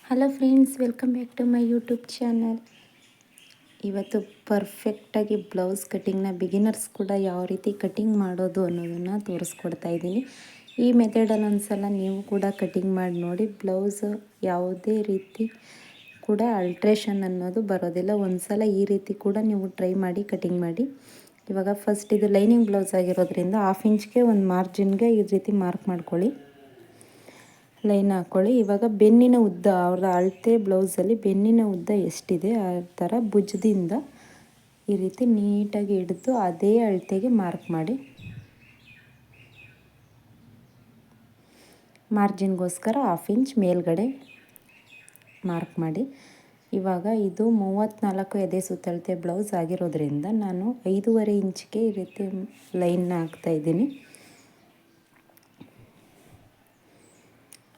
Hello friends, welcome back to my YouTube channel. ಇವತ್ತು ಪರ್ಫೆಕ್ಟಾಗಿ blouse ಕಟ್ಟಿಂಗ್ನ beginners ಕೂಡ ಯಾವ ರೀತಿ ಕಟ್ಟಿಂಗ್ ಮಾಡೋದು ಅನ್ನೋದನ್ನು ತೋರಿಸ್ಕೊಡ್ತಾ ಇದ್ದೀನಿ. ಈ ಮೆಥಡಲ್ಲಿ ಒಂದ್ಸಲ ನೀವು ಕೂಡ ಕಟ್ಟಿಂಗ್ ಮಾಡಿ ನೋಡಿ. ಬ್ಲೌಸ್ ಯಾವುದೇ ರೀತಿ ಕೂಡ ಅಲ್ಟ್ರೇಷನ್ ಅನ್ನೋದು ಬರೋದಿಲ್ಲ. ಒಂದ್ಸಲ ಈ ರೀತಿ ಕೂಡ ನೀವು ಟ್ರೈ ಮಾಡಿ ಕಟ್ಟಿಂಗ್ ಮಾಡಿ. ಇವಾಗ ಫಸ್ಟ್ ಇದು ಲೈನಿಂಗ್ ಬ್ಲೌಸ್ ಆಗಿರೋದ್ರಿಂದ 1/2 ಇಂಚ್ಗೆ ಒಂದು ಮಾರ್ಜಿನ್ಗೆ ಈ ರೀತಿ ಮಾರ್ಕ್ ಮಾಡ್ಕೊಳ್ಳಿ, ಲೈನ್ ಹಾಕ್ಕೊಳ್ಳಿ. ಇವಾಗ ಬೆನ್ನಿನ ಉದ್ದ, ಅವ್ರ ಅಳತೆ ಬ್ಲೌಸಲ್ಲಿ ಬೆನ್ನಿನ ಉದ್ದ ಎಷ್ಟಿದೆ ಆ ಥರ ಭುಜದಿಂದ ಈ ರೀತಿ ನೀಟಾಗಿ ಹಿಡಿದು ಅದೇ ಅಳತೆಗೆ ಮಾರ್ಕ್ ಮಾಡಿ. ಮಾರ್ಜಿನ್ಗೋಸ್ಕರ 1/2 ಇಂಚ್ ಮೇಲ್ಗಡೆ ಮಾರ್ಕ್ ಮಾಡಿ. ಇವಾಗ ಇದು 34 ಎದೆ ಸುತ್ತಳತೆ ಬ್ಲೌಸ್ ಆಗಿರೋದ್ರಿಂದ ನಾನು 5.5 ಇಂಚ್ಗೆ ಈ ರೀತಿ ಲೈನ್ನ ಹಾಕ್ತಾಯಿದ್ದೀನಿ.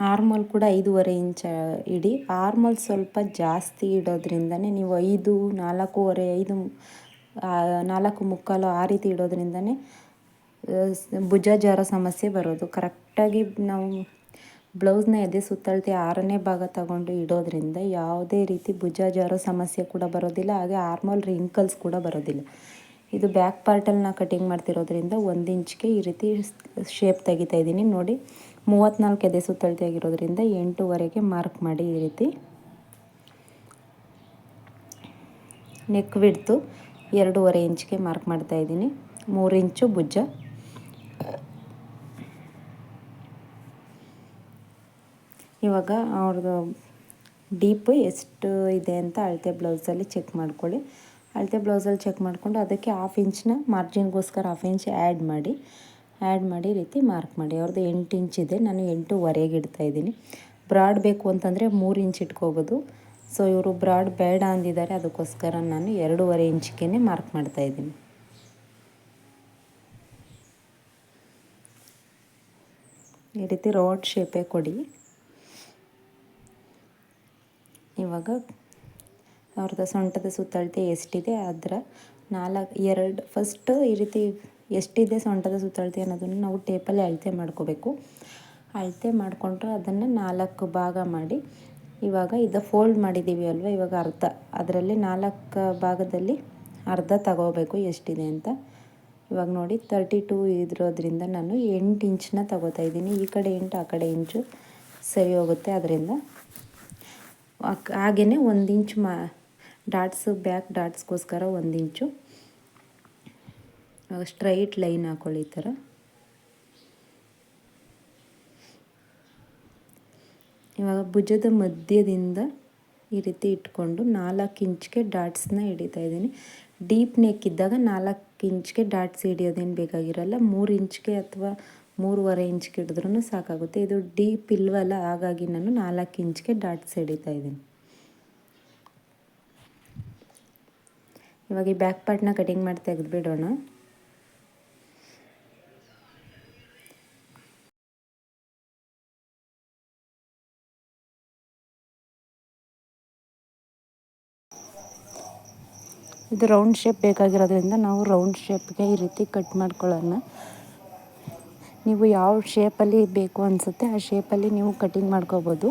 ಆರ್ಮೋಲ್ ಕೂಡ 5.5 ಇಂಚ್ ಇಡಿ. ಆರ್ಮೋಲ್ ಸ್ವಲ್ಪ ಜಾಸ್ತಿ ಇಡೋದ್ರಿಂದನೇ ನೀವು 5, 4.5, 5, 4.75 ಆ ರೀತಿ ಇಡೋದ್ರಿಂದನೇ ಭುಜ ಜಾರೋ ಸಮಸ್ಯೆ ಬರೋದು. ಕರೆಕ್ಟಾಗಿ ನಾವು ಬ್ಲೌಸ್ನ ಎದೆ ಸುತ್ತಳತೆ 6ನೇ ಭಾಗ ತಗೊಂಡು ಇಡೋದ್ರಿಂದ ಯಾವುದೇ ರೀತಿ ಭುಜ ಜಾರೋ ಸಮಸ್ಯೆ ಕೂಡ ಬರೋದಿಲ್ಲ, ಹಾಗೆ ಆರ್ಮೋಲ್ ರಿಂಕಲ್ಸ್ ಕೂಡ ಬರೋದಿಲ್ಲ. ಇದು ಬ್ಯಾಕ್ ಪಾರ್ಟಲ್ಲಿ ನಾನು ಕಟಿಂಗ್ ಮಾಡ್ತಿರೋದ್ರಿಂದ 1 ಇಂಚ್ಗೆ ಈ ರೀತಿ ಶೇಪ್ ತೆಗಿತಾ ಇದ್ದೀನಿ ನೋಡಿ. 34 ಎದೆ ಸುತ್ತಳತೆ ಆಗಿರೋದ್ರಿಂದ 8.5ಗೆ ಮಾರ್ಕ್ ಮಾಡಿ. ಈ ರೀತಿ ನೆಕ್ ವಿಡ್ತು 2.5 ಇಂಚ್ಗೆ ಮಾರ್ಕ್ ಮಾಡ್ತಾ ಇದ್ದೀನಿ. 3 ಇಂಚು ಭುಜ. ಇವಾಗ ಅವ್ರದ್ದು ಡೀಪ್ ಎಷ್ಟು ಇದೆ ಅಂತ ಅಳತೆ ಬ್ಲೌಸಲ್ಲಿ ಚೆಕ್ ಮಾಡ್ಕೊಳ್ಳಿ. ಅಳತೆ ಬ್ಲೌಸಲ್ಲಿ ಚೆಕ್ ಮಾಡಿಕೊಂಡು ಅದಕ್ಕೆ 1/2 ಇಂಚನ್ನ ಮಾರ್ಜಿನ್ಗೋಸ್ಕರ 1/2 ಇಂಚ್ ಆ್ಯಡ್ ಮಾಡಿ ಈ ರೀತಿ ಮಾರ್ಕ್ ಮಾಡಿ. ಅವ್ರದ್ದು 8 ಇಂಚ್ ಇದೆ, ನಾನು 8.5ಗೆ ಇಡ್ತಾಯಿದ್ದೀನಿ. ಬ್ರಾಡ್ ಬೇಕು ಅಂತಂದರೆ 3 ಇಂಚ್ ಇಟ್ಕೋಬೋದು. ಸೊ ಇವರು ಬ್ರಾಡ್ ಬೇಡ ಅಂದಿದ್ದಾರೆ, ಅದಕ್ಕೋಸ್ಕರ ನಾನು 2.5 ಇಂಚ್ಗೆ ಮಾರ್ಕ್ ಮಾಡ್ತಾಯಿದ್ದೀನಿ. ಈ ರೀತಿ ರೋಡ್ ಶೇಪೇ ಕೊಡಿ. ಇವಾಗ ಅವ್ರದ್ದು ಸೊಂಟದ ಸುತ್ತಳತೆ ಎಷ್ಟಿದೆ ಅದರ 2 ಫಸ್ಟು ಈ ರೀತಿ ಎಷ್ಟಿದೆ ಸೊಂಟದ ಸುತ್ತಳತೆ ಅನ್ನೋದನ್ನು ನಾವು ಟೇಪಲ್ಲಿ ಅಳತೆ ಮಾಡ್ಕೋಬೇಕು. ಅಳತೆ ಮಾಡಿಕೊಂಡ್ರೆ ಅದನ್ನು 4 ಭಾಗ ಮಾಡಿ. ಇವಾಗ ಇದು ಫೋಲ್ಡ್ ಮಾಡಿದ್ದೀವಿ ಅಲ್ವ, ಇವಾಗ ಅರ್ಧ, ಅದರಲ್ಲಿ 4 ಭಾಗದಲ್ಲಿ ಅರ್ಧ ತಗೋಬೇಕು ಎಷ್ಟಿದೆ ಅಂತ. ಇವಾಗ ನೋಡಿ 32 ಇರೋದ್ರಿಂದ ನಾನು 8 ಇಂಚನ್ನ ತಗೋತಾ ಇದ್ದೀನಿ. ಈ ಕಡೆ 8, ಆ ಕಡೆ ಇಂಚು ಸರಿ ಹೋಗುತ್ತೆ. ಅದರಿಂದ ಹಾಗೆಯೇ 1 ಇಂಚ್ ಡಾಟ್ಸು, ಬ್ಯಾಕ್ ಡಾಟ್ಸ್ಗೋಸ್ಕರ 1 ಇಂಚು ಸ್ಟ್ರೈಟ್ ಲೈನ್ ಹಾಕೊಳ್ಳಿ. ಈ ಥರ ಇವಾಗ ಭುಜದ ಮಧ್ಯದಿಂದ ಈ ರೀತಿ ಇಟ್ಕೊಂಡು 4 ಇಂಚ್ಗೆ ಡಾಟ್ಸ್ನ ಹಿಡಿತಾ ಇದ್ದೀನಿ. ಡೀಪ್ ನೆಕ್ ಇದ್ದಾಗ 4 ಇಂಚ್ಗೆ ಡಾಟ್ಸ್ ಹಿಡಿಯೋದೇನು ಬೇಕಾಗಿರಲ್ಲ. 3 ಇಂಚ್ಗೆ ಅಥವಾ 3.5 ಇಂಚ್ಗೆ ಹಿಡಿದ್ರೂ ಸಾಕಾಗುತ್ತೆ. ಇದು ಡೀಪ್ ಇಲ್ವಲ್ಲ, ಹಾಗಾಗಿ ನಾನು 4 ಇಂಚ್ಗೆ ಡಾಟ್ಸ್ ಹಿಡಿತಾ ಇದ್ದೀನಿ. ಇವಾಗ ಈ ಬ್ಯಾಕ್ ಪಾರ್ಟ್ನ ಕಟಿಂಗ್ ಮಾಡಿ ತೆಗೆದುಬಿಡೋಣ. ಇದು ರೌಂಡ್ ಶೇಪ್ ಬೇಕಾಗಿರೋದ್ರಿಂದ ನಾವು ರೌಂಡ್ ಶೇಪ್ಗೆ ಈ ರೀತಿ ಕಟ್ ಮಾಡ್ಕೊಳ್ಳೋಣ. ನೀವು ಯಾವ ಶೇಪಲ್ಲಿ ಬೇಕು ಅನಿಸುತ್ತೆ ಆ ಶೇಪಲ್ಲಿ ನೀವು ಕಟಿಂಗ್ ಮಾಡ್ಕೋಬೋದು.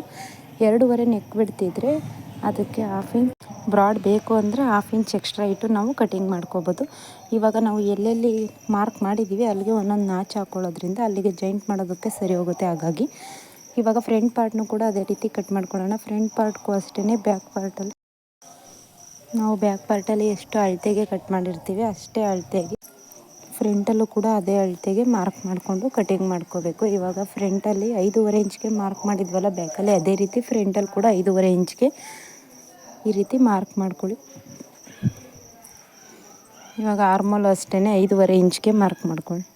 2.5 ನೆಕ್ ಬಿಡ್ತಿದ್ರೆ ಅದಕ್ಕೆ 1/2 ಇಂಚ್ ಬ್ರಾಡ್ ಬೇಕು ಅಂದರೆ 1/2 ಇಂಚ್ ಎಕ್ಸ್ಟ್ರಾ ಇಟ್ಟು ನಾವು ಕಟಿಂಗ್ ಮಾಡ್ಕೋಬೋದು. ಇವಾಗ ನಾವು ಎಲ್ಲೆಲ್ಲಿ ಮಾರ್ಕ್ ಮಾಡಿದ್ದೀವಿ ಅಲ್ಲಿಗೆ ಒಂದೊಂದು ನಾಚ್ ಹಾಕ್ಕೊಳ್ಳೋದ್ರಿಂದ ಅಲ್ಲಿಗೆ ಜಾಯಿಂಟ್ ಮಾಡೋದಕ್ಕೆ ಸರಿ ಹೋಗುತ್ತೆ. ಹಾಗಾಗಿ ಇವಾಗ ಫ್ರಂಟ್ ಪಾರ್ಟ್ನು ಕೂಡ ಅದೇ ರೀತಿ ಕಟ್ ಮಾಡ್ಕೊಳ್ಳೋಣ. ಫ್ರಂಟ್ ಪಾರ್ಟ್ಗೂ ಅಷ್ಟೇ ಬ್ಯಾಕ್ ಪಾರ್ಟಲ್ಲಿ ಎಷ್ಟು ಅಳತೆಗೆ ಕಟ್ ಮಾಡಿರ್ತೀವಿ ಅಷ್ಟೇ ಅಳತೆಗೆ ಫ್ರಂಟಲ್ಲೂ ಕೂಡ ಅದೇ ಅಳತೆಗೆ ಮಾರ್ಕ್ ಮಾಡಿಕೊಂಡು ಕಟಿಂಗ್ ಮಾಡ್ಕೋಬೇಕು. ಇವಾಗ ಫ್ರಂಟಲ್ಲಿ 5.5 ಇಂಚ್ಗೆ ಮಾರ್ಕ್ ಮಾಡಿದ್ವಲ್ಲ ಬ್ಯಾಕಲ್ಲಿ, ಅದೇ ರೀತಿ ಫ್ರಂಟಲ್ಲಿ ಕೂಡ 5.5 ಇಂಚ್ಗೆ ಈ ರೀತಿ ಮಾರ್ಕ್ ಮಾಡ್ಕೊಳ್ಳಿ. ಇವಾಗ ಆರ್ಮೋಲ್ ಅಷ್ಟೇ 5.5 ಇಂಚ್ಗೆ ಮಾರ್ಕ್ ಮಾಡ್ಕೊಳ್ಳಿ.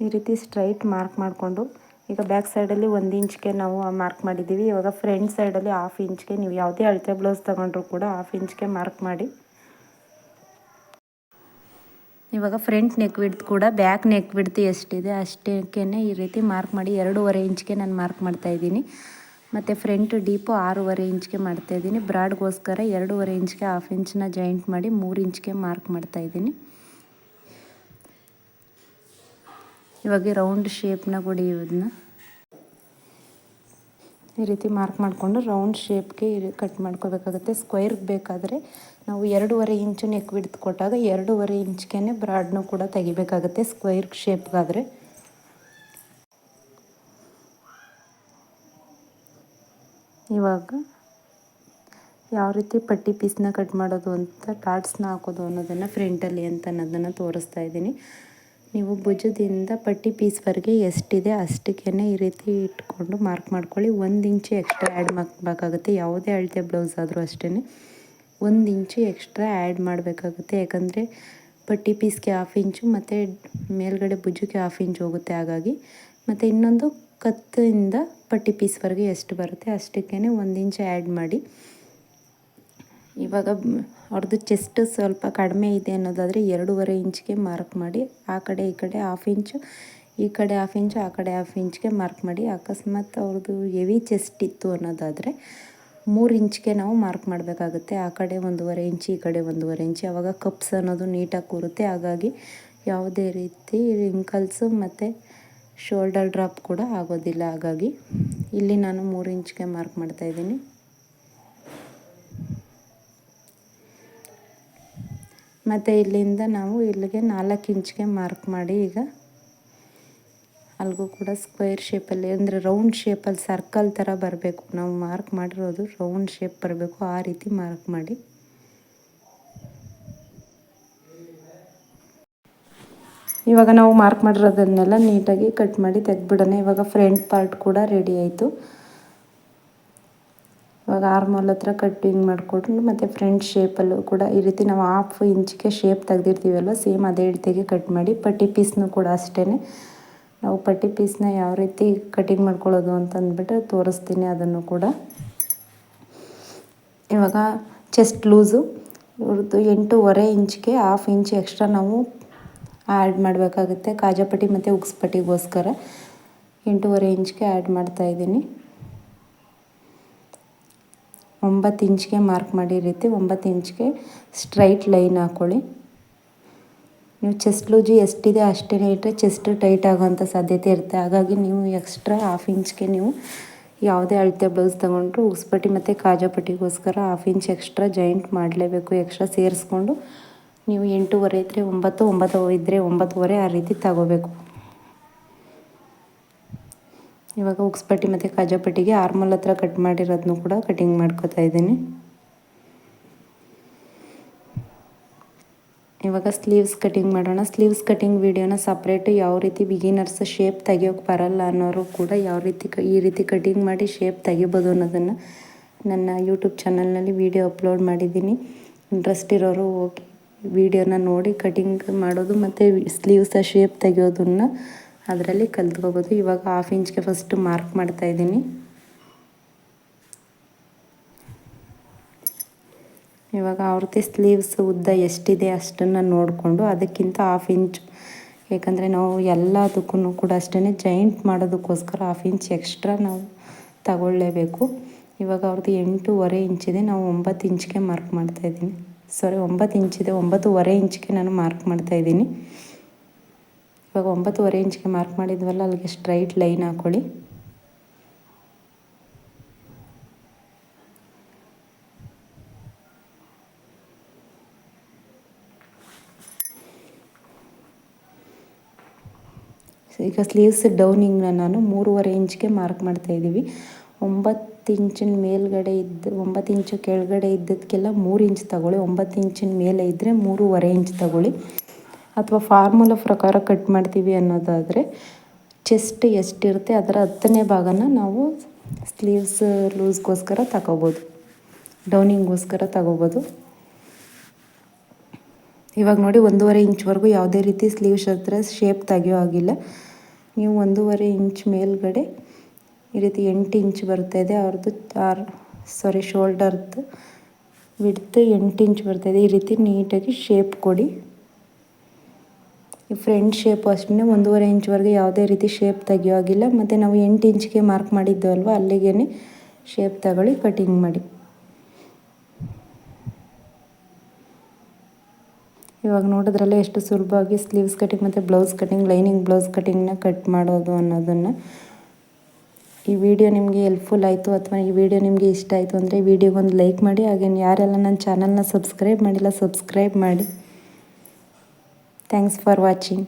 ಈ ರೀತಿ ಸ್ಟ್ರೈಟ್ ಮಾರ್ಕ್ ಮಾಡಿಕೊಂಡು ಈಗ ಬ್ಯಾಕ್ ಸೈಡಲ್ಲಿ 1 ಇಂಚ್ಗೆ ನಾವು ಮಾರ್ಕ್ ಮಾಡಿದ್ದೀವಿ. ಇವಾಗ ಫ್ರಂಟ್ ಸೈಡಲ್ಲಿ 1/2 ಇಂಚ್ಗೆ ನೀವು ಯಾವುದೇ ಅಳತೆ ಬ್ಲೌಸ್ ತೊಗೊಂಡ್ರೂ ಕೂಡ 1/2 ಇಂಚ್ಗೆ ಮಾರ್ಕ್ ಮಾಡಿ. ಇವಾಗ ಫ್ರಂಟ್ ನೆಕ್ ವಿಡ್ತ್ ಕೂಡ ಬ್ಯಾಕ್ ನೆಕ್ ವಿಡ್ತ್ ಎಷ್ಟಿದೆ ಅಷ್ಟಕ್ಕೆ ಈ ರೀತಿ ಮಾರ್ಕ್ ಮಾಡಿ. 2.5 ಇಂಚ್ಗೆ ನಾನು ಮಾರ್ಕ್ ಮಾಡ್ತಾಯಿದ್ದೀನಿ. ಮತ್ತು ಫ್ರಂಟ್ ಡೀಪು 6.5 ಇಂಚ್ಗೆ ಮಾಡ್ತಾಯಿದ್ದೀನಿ. ಬ್ರಾಡ್ಗೋಸ್ಕರ 2.5 ಇಂಚ್ಗೆ 1/2 ಇಂಚನ್ನ ಜಾಯಿಂಟ್ ಮಾಡಿ 3 ಇಂಚ್ಗೆ ಮಾರ್ಕ್ ಮಾಡ್ತಾಯಿದ್ದೀನಿ. ಇವಾಗ ರೌಂಡ್ ಶೇಪ್ನ ಕೊಡಿ. ಇದನ್ನ ಈ ರೀತಿ ಮಾರ್ಕ್ ಮಾಡಿಕೊಂಡು ರೌಂಡ್ ಶೇಪ್ಗೆ ಕಟ್ ಮಾಡ್ಕೋಬೇಕಾಗುತ್ತೆ. ಸ್ಕ್ವೇರ್ಗೆ ಬೇಕಾದರೆ ನಾವು 2.5 ಇಂಚು ನೆಕ್ ವಿಡ್ತ್ ಕೊಟ್ಟಾಗ 2.5 ಇಂಚ್ಗೆ ಬ್ರಾಡ್ನು ಕೂಡ ತೆಗಿಬೇಕಾಗುತ್ತೆ ಸ್ಕ್ವೇರ್ ಶೇಪ್ಗಾದರೆ. ಇವಾಗ ಯಾವ ರೀತಿ ಪಟ್ಟಿ ಪೀಸ್ನ ಕಟ್ ಮಾಡೋದು ಅಂತ, ಡಾಟ್ಸ್ನ ಹಾಕೋದು ಅನ್ನೋದನ್ನು ಫ್ರಂಟಲ್ಲಿ ಅಂತ ಅನ್ನೋದನ್ನು ತೋರಿಸ್ತಾ ಇದ್ದೀನಿ. ನೀವು ಭುಜದಿಂದ ಪಟ್ಟಿ ಪೀಸ್ವರೆಗೆ ಎಷ್ಟಿದೆ ಅಷ್ಟಕ್ಕೇ ಈ ರೀತಿ ಇಟ್ಕೊಂಡು ಮಾರ್ಕ್ ಮಾಡ್ಕೊಳ್ಳಿ. 1 ಇಂಚು ಎಕ್ಸ್ಟ್ರಾ ಆ್ಯಡ್ ಮಾಡಬೇಕಾಗುತ್ತೆ. ಯಾವುದೇ ಅಳತೆ ಬ್ಲೌಸ್ ಆದರೂ ಅಷ್ಟೇ 1 ಇಂಚು ಎಕ್ಸ್ಟ್ರಾ ಆ್ಯಡ್ ಮಾಡಬೇಕಾಗುತ್ತೆ. ಯಾಕಂದರೆ ಪಟ್ಟಿ ಪೀಸ್ಗೆ 1/2 ಇಂಚು ಮತ್ತು ಮೇಲ್ಗಡೆ ಭುಜಕ್ಕೆ 1/2 ಇಂಚು ಹೋಗುತ್ತೆ. ಹಾಗಾಗಿ ಮತ್ತು ಇನ್ನೊಂದು ಕತ್ತಿಂದ ಪಟ್ಟಿ ಪೀಸ್ವರೆಗೆ ಎಷ್ಟು ಬರುತ್ತೆ ಅಷ್ಟಕ್ಕೇ 1 ಇಂಚು ಆ್ಯಡ್ ಮಾಡಿ. ಇವಾಗ ಅವ್ರದ್ದು ಚೆಸ್ಟ್ ಸ್ವಲ್ಪ ಕಡಿಮೆ ಇದೆ ಅನ್ನೋದಾದರೆ 2.5 ಇಂಚ್ಗೆ ಮಾರ್ಕ್ ಮಾಡಿ. ಆ ಕಡೆ ಈ ಕಡೆ 1/2 ಇಂಚು, ಈ ಕಡೆ 1/2 ಇಂಚು, ಆ ಕಡೆ 1/2 ಇಂಚ್ಗೆ ಮಾರ್ಕ್ ಮಾಡಿ. ಅಕಸ್ಮಾತ್ ಅವ್ರದ್ದು ಹೆವಿ ಚೆಸ್ಟ್ ಇತ್ತು ಅನ್ನೋದಾದರೆ 3 ಇಂಚ್ಗೆ ನಾವು ಮಾರ್ಕ್ ಮಾಡಬೇಕಾಗುತ್ತೆ. ಆ ಕಡೆ 1.5 ಇಂಚು, ಈ ಕಡೆ 1.5 ಇಂಚು. ಆವಾಗ ಕಪ್ಸ್ ಅನ್ನೋದು ನೀಟಾಗಿ ಕೂರುತ್ತೆ. ಹಾಗಾಗಿ ಯಾವುದೇ ರೀತಿ ರಿಂಕಲ್ಸು ಮತ್ತು ಶೋಲ್ಡರ್ ಡ್ರಾಪ್ ಕೂಡ ಆಗೋದಿಲ್ಲ. ಹಾಗಾಗಿ ಇಲ್ಲಿ ನಾನು 3 ಇಂಚ್ಗೆ ಮಾರ್ಕ್ ಮಾಡ್ತಾಯಿದ್ದೀನಿ. ಮತ್ತು ಇಲ್ಲಿಂದ ನಾವು ಇಲ್ಲಿಗೆ 4 ಇಂಚ್ಗೆ ಮಾರ್ಕ್ ಮಾಡಿ. ಈಗ ಅಲ್ಲಿಗೂ ಕೂಡ ಸ್ಕ್ವೇರ್ ಶೇಪಲ್ಲಿ ಅಂದರೆ ರೌಂಡ್ ಶೇಪಲ್ಲಿ ಸರ್ಕಲ್ ಥರ ಬರಬೇಕು. ನಾವು ಮಾರ್ಕ್ ಮಾಡಿರೋದು ರೌಂಡ್ ಶೇಪ್ ಬರಬೇಕು. ಆ ರೀತಿ ಮಾರ್ಕ್ ಮಾಡಿ. ಇವಾಗ ನಾವು ಮಾರ್ಕ್ ಮಾಡಿರೋದನ್ನೆಲ್ಲ ನೀಟಾಗಿ ಕಟ್ ಮಾಡಿ ತೆಗೆದ್ಬಿಡೋಣ. ಇವಾಗ ಫ್ರಂಟ್ ಪಾರ್ಟ್ ಕೂಡ ರೆಡಿ ಆಯಿತು. ಇವಾಗ ಆರ್ಮೋಲ್ ಹತ್ರ ಕಟ್ಟಿಂಗ್ ಮಾಡಿಕೊಂಡು ಮತ್ತು ಫ್ರಂಟ್ ಶೇಪಲ್ಲೂ ಕೂಡ ಈ ರೀತಿ ನಾವು 1/2 ಇಂಚ್ಗೆ ಶೇಪ್ ತೆಗೆದಿರ್ತೀವಲ್ವ ಸೇಮ್ ಅದೇ ರೀತಿಯಾಗಿ ಕಟ್ ಮಾಡಿ. ಪಟ್ಟಿ ಪೀಸ್ನೂ ಕೂಡ ಅಷ್ಟೇ ನಾವು ಪಟ್ಟಿ ಪೀಸ್ನ ಯಾವ ರೀತಿ ಕಟಿಂಗ್ ಮಾಡ್ಕೊಳ್ಳೋದು ಅಂತಂದ್ಬಿಟ್ಟು ತೋರಿಸ್ತೀನಿ ಅದನ್ನು ಕೂಡ. ಇವಾಗ ಚೆಸ್ಟ್ ಲೂಸು ಇವ್ರದ್ದು 8.5 ಇಂಚ್ಗೆ 1/2 ಇಂಚ್ ಎಕ್ಸ್ಟ್ರಾ ನಾವು ಆ್ಯಡ್ ಮಾಡಬೇಕಾಗುತ್ತೆ. ಕಾಜಾಪಟ್ಟಿ ಮತ್ತು ಉಕ್ಸ್ ಪಟ್ಟಿಗೋಸ್ಕರ 8.5 ಇಂಚ್ಗೆ ಆ್ಯಡ್ ಮಾಡ್ತಾಯಿದ್ದೀನಿ. 9 ಇಂಚ್ಗೆ ಮಾರ್ಕ್ ಮಾಡಿ. ಈ ರೀತಿ 9 ಇಂಚ್ಗೆ ಸ್ಟ್ರೈಟ್ ಲೈನ್ ಹಾಕ್ಕೊಳ್ಳಿ. ನೀವು ಚೆಸ್ಟ್ ಲೂಜು ಎಷ್ಟಿದೆ ಅಷ್ಟೇ ಇಟ್ಟರೆ ಚೆಸ್ಟ್ ಟೈಟ್ ಆಗೋವಂಥ ಸಾಧ್ಯತೆ ಇರುತ್ತೆ. ಹಾಗಾಗಿ ನೀವು ಎಕ್ಸ್ಟ್ರಾ 1/2 ಇಂಚ್ಗೆ ನೀವು ಯಾವುದೇ ಅಳತೆ ಬ್ಲೌಸ್ ತೊಗೊಂಡ್ರು ಉಕ್ಸ್ಪಟ್ಟಿ ಮತ್ತು ಕಾಜಾಪಟ್ಟಿಗೋಸ್ಕರ 1/2 ಇಂಚ್ ಎಕ್ಸ್ಟ್ರಾ ಜಾಯಿಂಟ್ ಮಾಡಲೇಬೇಕು. ಎಕ್ಸ್ಟ್ರಾ ಸೇರಿಸ್ಕೊಂಡು ನೀವು 8.5 ಇದ್ದರೆ 9, 9 ಇದ್ದರೆ 9.5 ಆ ರೀತಿ ತಗೋಬೇಕು. ಇವಾಗ ಉಕ್ಸ್ಪಟ್ಟಿ ಮತ್ತು ಕಾಜಾಪಟ್ಟಿಗೆ ಆರ್ಮೋಲ್ ಹತ್ರ ಕಟ್ ಮಾಡಿರೋದನ್ನು ಕೂಡ ಕಟಿಂಗ್ ಮಾಡ್ಕೊತಾ ಇದ್ದೀನಿ. ಇವಾಗ ಸ್ಲೀವ್ಸ್ ಕಟಿಂಗ್ ಮಾಡೋಣ. ಸ್ಲೀವ್ಸ್ ಕಟಿಂಗ್ ವಿಡಿಯೋನ ಸಪ್ರೇಟು ಯಾವ ರೀತಿ ಬಿಗಿನರ್ಸ್ ಶೇಪ್ ತೆಗಿಯೋಕ್ಕೆ ಬರಲ್ಲ ಅನ್ನೋರು ಕೂಡ ಯಾವ ರೀತಿ ಈ ರೀತಿ ಕಟಿಂಗ್ ಮಾಡಿ ಶೇಪ್ ತೆಗಿಬೋದು ಅನ್ನೋದನ್ನು ನನ್ನ ಯೂಟ್ಯೂಬ್ ಚಾನಲ್ನಲ್ಲಿ ವಿಡಿಯೋ ಅಪ್ಲೋಡ್ ಮಾಡಿದ್ದೀನಿ. ಇಂಟ್ರೆಸ್ಟ್ ಇರೋರು ಹೋಗಿ ವಿಡಿಯೋನ ನೋಡಿ ಕಟಿಂಗ್ ಮಾಡೋದು ಮತ್ತು ಸ್ಲೀವ್ಸ ಶೇಪ್ ತೆಗಿಯೋದನ್ನು ಅದರಲ್ಲಿ ಕಲ್ತ್ಕೋಬೋದು. ಇವಾಗ 1/2 ಇಂಚ್ಗೆ ಫಸ್ಟು ಮಾರ್ಕ್ ಮಾಡ್ತಾಯಿದ್ದೀನಿ. ಇವಾಗ ಅವ್ರದ್ದೇ ಸ್ಲೀವ್ಸ್ ಉದ್ದ ಎಷ್ಟಿದೆ ಅಷ್ಟನ್ನು ನೋಡಿಕೊಂಡು ಅದಕ್ಕಿಂತ 1/2 ಇಂಚು, ಯಾಕಂದರೆ ನಾವು ಎಲ್ಲದಕ್ಕೂ ಕೂಡ ಅಷ್ಟೇ ಜಾಯಿಂಟ್ ಮಾಡೋದಕ್ಕೋಸ್ಕರ 1/2 ಇಂಚ್ ಎಕ್ಸ್ಟ್ರಾ ನಾವು ತಗೊಳ್ಳೇಬೇಕು. ಇವಾಗ ಅವ್ರದ್ದು 8.5 ಇಂಚಿದೆ, ನಾವು 9 ಇಂಚ್ಗೆ ಮಾರ್ಕ್ ಮಾಡ್ತಾಯಿದ್ದೀನಿ. 9 ಇಂಚಿದೆ, 9.5 ಇಂಚ್ಗೆ ನಾನು ಮಾರ್ಕ್ ಮಾಡ್ತಾಯಿದ್ದೀನಿ. ಇವಾಗ 9.5 ಇಂಚ್ಗೆ ಮಾರ್ಕ್ ಮಾಡಿದ್ವಲ್ಲ ಅಲ್ಲಿಗೆ ಸ್ಟ್ರೈಟ್ ಲೈನ್ ಹಾಕ್ಕೊಳ್ಳಿ. ಈಗ ಸ್ಲೀವ್ಸ್ ಡೌನಿಂಗ್ನ ನಾನು 3.5 ಇಂಚ್ಗೆ ಮಾರ್ಕ್ ಮಾಡ್ತಾಯಿದ್ದೀವಿ. 9 ಇಂಚಿನ ಮೇಲ್ಗಡೆ 9 ಇಂಚು ಕೆಳಗಡೆ ಇದ್ದದಕ್ಕೆಲ್ಲ 3 ಇಂಚ್ ತಗೊಳ್ಳಿ. 9 ಇಂಚಿನ ಮೇಲೆ ಇದ್ದರೆ 3.5 ಇಂಚ್ ತಗೊಳ್ಳಿ. ಅಥವಾ ಫಾರ್ಮುಲಾ ಪ್ರಕಾರ ಕಟ್ ಮಾಡ್ತೀವಿ ಅನ್ನೋದಾದರೆ ಚೆಸ್ಟ್ ಎಷ್ಟಿರುತ್ತೆ ಅದರ 10ನೇ ಭಾಗನ ನಾವು ಸ್ಲೀವ್ಸ್ ಲೂಸ್ಗೋಸ್ಕರ ತಗೋಬೋದು, ಡೌನಿಂಗ್ಗೋಸ್ಕರ ತಗೋಬೋದು. ಇವಾಗ ನೋಡಿ 1.5 ಇಂಚ್ವರೆಗೂ ಯಾವುದೇ ರೀತಿ ಸ್ಲೀವ್ಸ್ ಹತ್ರ ಶೇಪ್ ತೆಗಿಯೋ ಆಗಿಲ್ಲ. ನೀವು 1.5 ಇಂಚ್ ಮೇಲ್ಗಡೆ ಈ ರೀತಿ 8 ಇಂಚ್ ಬರ್ತಾಯಿದೆ ಅವ್ರದ್ದು ಶೋಲ್ಡರ್ದು ವಿಡ್ತ್ 8 ಇಂಚ್ ಬರ್ತಾಯಿದೆ. ಈ ರೀತಿ ನೀಟಾಗಿ ಶೇಪ್ ಕೊಡಿ. ಈ ಫ್ರಂಟ್ ಶೇಪು ಅಷ್ಟೇ 1.5 ಇಂಚ್ವರೆಗೆ ಯಾವುದೇ ರೀತಿ ಶೇಪ್ ತೆಗಿಯೋ ಆಗಿಲ್ಲ. ಮತ್ತು ನಾವು 8 ಇಂಚ್ಗೆ ಮಾರ್ಕ್ ಮಾಡಿದ್ದಲ್ವ ಅಲ್ಲಿಗೆ ಶೇಪ್ ತಗೊಳ್ಳಿ, ಕಟಿಂಗ್ ಮಾಡಿ. ಇವಾಗ ನೋಡಿದ್ರಲ್ಲ ಎಷ್ಟು ಸುಲಭವಾಗಿ ಸ್ಲೀವ್ಸ್ ಕಟಿಂಗ್ ಮತ್ತು ಬ್ಲೌಸ್ ಕಟಿಂಗ್, ಲೈನಿಂಗ್ ಬ್ಲೌಸ್ ಕಟಿಂಗ್ನ ಕಟ್ ಮಾಡೋದು ಅನ್ನೋದನ್ನು. ಈ ವಿಡಿಯೋ ನಿಮಗೆ ಹೆಲ್ಪ್ಫುಲ್ ಆಯಿತು ಅಥವಾ ಈ ವಿಡಿಯೋ ನಿಮಗೆ ಇಷ್ಟ ಆಯಿತು ಅಂದರೆ ವಿಡಿಯೋಗೊಂದು ಲೈಕ್ ಮಾಡಿ. ಹಾಗೆ ಯಾರೆಲ್ಲ ನನ್ನ ಚಾನಲ್ನ ಸಬ್ಸ್ಕ್ರೈಬ್ ಮಾಡಿಲ್ಲ ಸಬ್ಸ್ಕ್ರೈಬ್ ಮಾಡಿ. Thanks for watching.